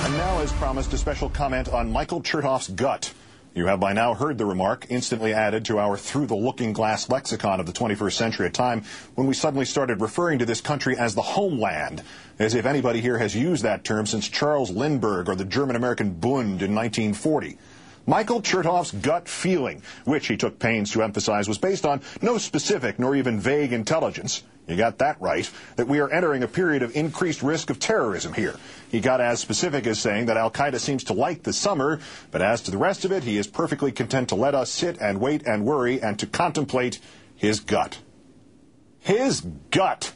And now, as promised, a special comment on Michael Chertoff's gut. You have by now heard the remark, instantly added to our through-the-looking-glass lexicon of the 21st century, a time when we suddenly started referring to this country as the Homeland, as if anybody here has used that term since Charles Lindbergh or the German-American Bund in 1940. Michael Chertoff's gut feeling, which he took pains to emphasize, was based on no specific nor even vague intelligence. You got that right, that we are entering a period of increased risk of terrorism here. He got as specific as saying that Al-Qaeda seems to like the summer, but as to the rest of it, he is perfectly content to let us sit and wait and worry and to contemplate his gut. His gut!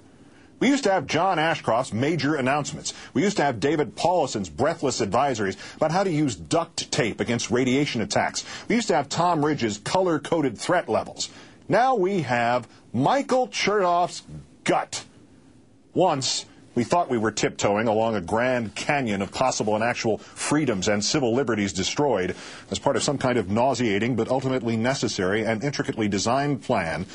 We used to have John Ashcroft's major announcements. We used to have David Paulison's breathless advisories about how to use duct tape against radiation attacks. We used to have Tom Ridge's color-coded threat levels. Now we have Michael Chertoff's gut. Once, we thought we were tiptoeing along a grand canyon of possible and actual freedoms and civil liberties destroyed as part of some kind of nauseating but ultimately necessary and intricately designed plan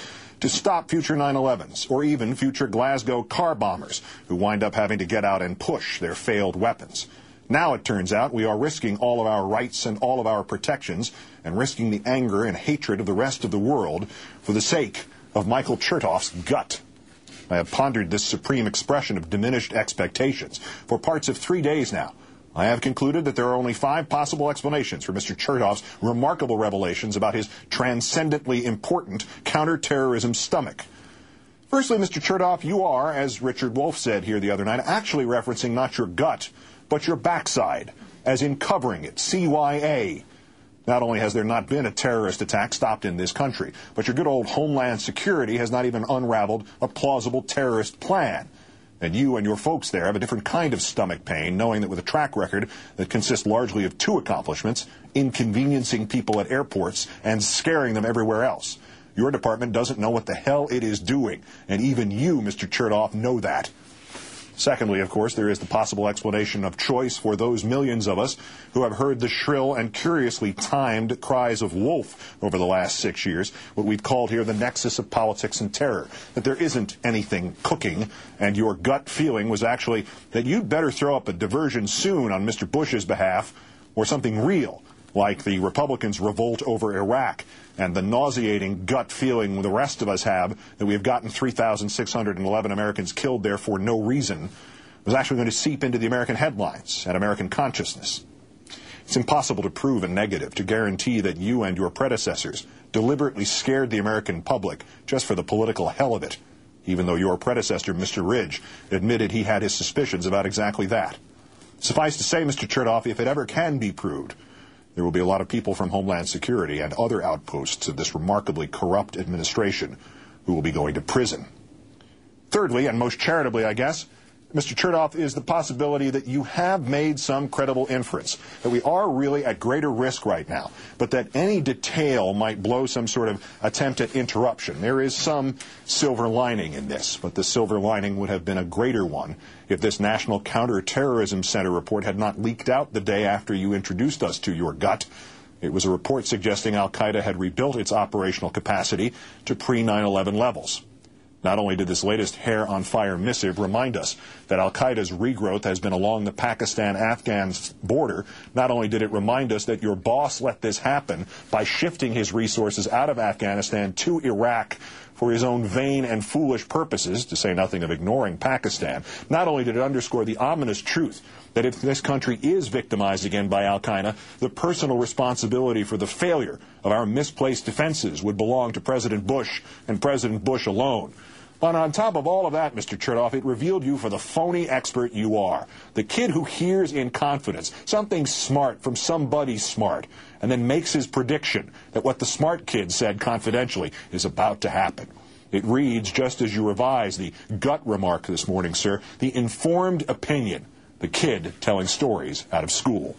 to stop future 9/11s or even future Glasgow car bombers who wind up having to get out and push their failed weapons. Now it turns out we are risking all of our rights and all of our protections and risking the anger and hatred of the rest of the world for the sake of Michael Chertoff's gut. I have pondered this supreme expression of diminished expectations for parts of 3 days now. I have concluded that there are only 5 possible explanations for Mr. Chertoff's remarkable revelations about his transcendently important counterterrorism stomach. Firstly, Mr. Chertoff, you are, as Richard Wolff said here the other night, actually referencing not your gut, but your backside, as in covering it, CYA. Not only has there not been a terrorist attack stopped in this country, but your good old Homeland Security has not even unraveled a plausible terrorist plan. And you and your folks there have a different kind of stomach pain, knowing that with a track record that consists largely of 2 accomplishments, inconveniencing people at airports and scaring them everywhere else. Your department doesn't know what the hell it is doing, and even you, Mr. Chertoff, know that. Secondly, of course, there is the possible explanation of choice for those millions of us who have heard the shrill and curiously timed cries of wolf over the last 6 years, what we've called here the nexus of politics and terror, that there isn't anything cooking, and your gut feeling was actually that you'd better throw up a diversion soon on Mr. Bush's behalf, or something real, like the Republicans' revolt over Iraq, and the nauseating gut feeling the rest of us have that we have gotten 3,611 Americans killed there for no reason, was actually going to seep into the American headlines and American consciousness. It's impossible to prove a negative, to guarantee that you and your predecessors deliberately scared the American public just for the political hell of it, even though your predecessor, Mr. Ridge, admitted he had his suspicions about exactly that. Suffice to say, Mr. Chertoff, if it ever can be proved, there will be a lot of people from Homeland Security and other outposts of this remarkably corrupt administration who will be going to prison. Thirdly, and most charitably, I guess, Mr. Chertoff, is the possibility that you have made some credible inference, that we are really at greater risk right now, but that any detail might blow some sort of attempt at interruption. There is some silver lining in this, but the silver lining would have been a greater one if this National Counterterrorism Center report had not leaked out the day after you introduced us to your gut. It was a report suggesting Al-Qaeda had rebuilt its operational capacity to pre-9/11 levels. Not only did this latest hair-on-fire missive remind us that Al-Qaeda's regrowth has been along the Pakistan-Afghan border, not only did it remind us that your boss let this happen by shifting his resources out of Afghanistan to Iraq for his own vain and foolish purposes, to say nothing of ignoring Pakistan, not only did it underscore the ominous truth that if this country is victimized again by Al-Qaeda, the personal responsibility for the failure of our misplaced defenses would belong to President Bush and President Bush alone. But on top of all of that, Mr. Chertoff, it revealed you for the phony expert you are. The kid who hears in confidence something smart from somebody smart and then makes his prediction that what the smart kid said confidentially is about to happen. It reads, just as you revised the gut remark this morning, sir, the informed opinion, the kid telling stories out of school.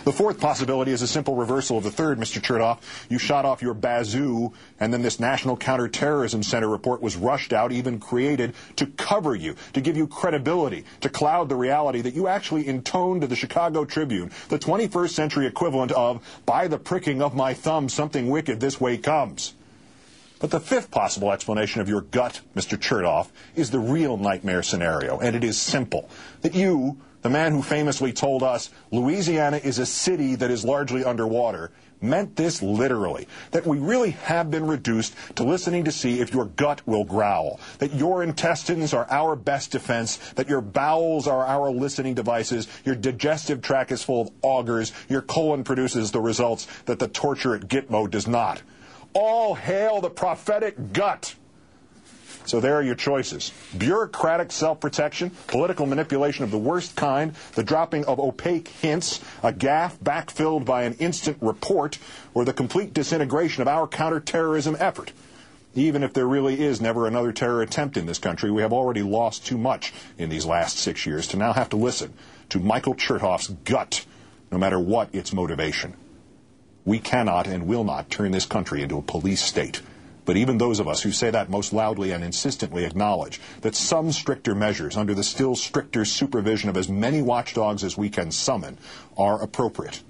The fourth possibility is a simple reversal of the third, Mr. Chertoff. You shot off your bazoo, and then this National Counterterrorism Center report was rushed out, even created to cover you, to give you credibility, to cloud the reality that you actually intoned to the Chicago Tribune, the 21st century equivalent of, by the pricking of my thumb, something wicked this way comes. But the fifth possible explanation of your gut, Mr. Chertoff, is the real nightmare scenario, and it is simple, that you, the man who famously told us Louisiana is a city that is largely underwater, meant this literally, that we really have been reduced to listening to see if your gut will growl, that your intestines are our best defense, that your bowels are our listening devices, your digestive tract is full of augurs, your colon produces the results that the torture at Gitmo does not. All hail the prophetic gut! So there are your choices. Bureaucratic self-protection, political manipulation of the worst kind, the dropping of opaque hints, a gaffe backfilled by an instant report, or the complete disintegration of our counterterrorism effort. Even if there really is never another terror attempt in this country, we have already lost too much in these last 6 years to now have to listen to Michael Chertoff's gut, no matter what its motivation. We cannot and will not turn this country into a police state. But even those of us who say that most loudly and insistently acknowledge that some stricter measures under the still stricter supervision of as many watchdogs as we can summon are appropriate.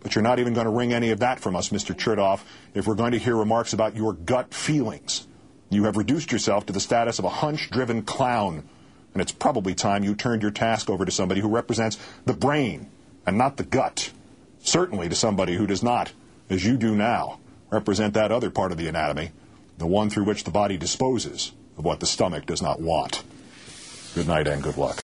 But you're not even going to wring any of that from us, Mr. Chertoff, if we're going to hear remarks about your gut feelings. You have reduced yourself to the status of a hunch-driven clown, and it's probably time you turned your task over to somebody who represents the brain and not the gut. Certainly to somebody who does not, as you do now, represent that other part of the anatomy, the one through which the body disposes of what the stomach does not want. Good night and good luck.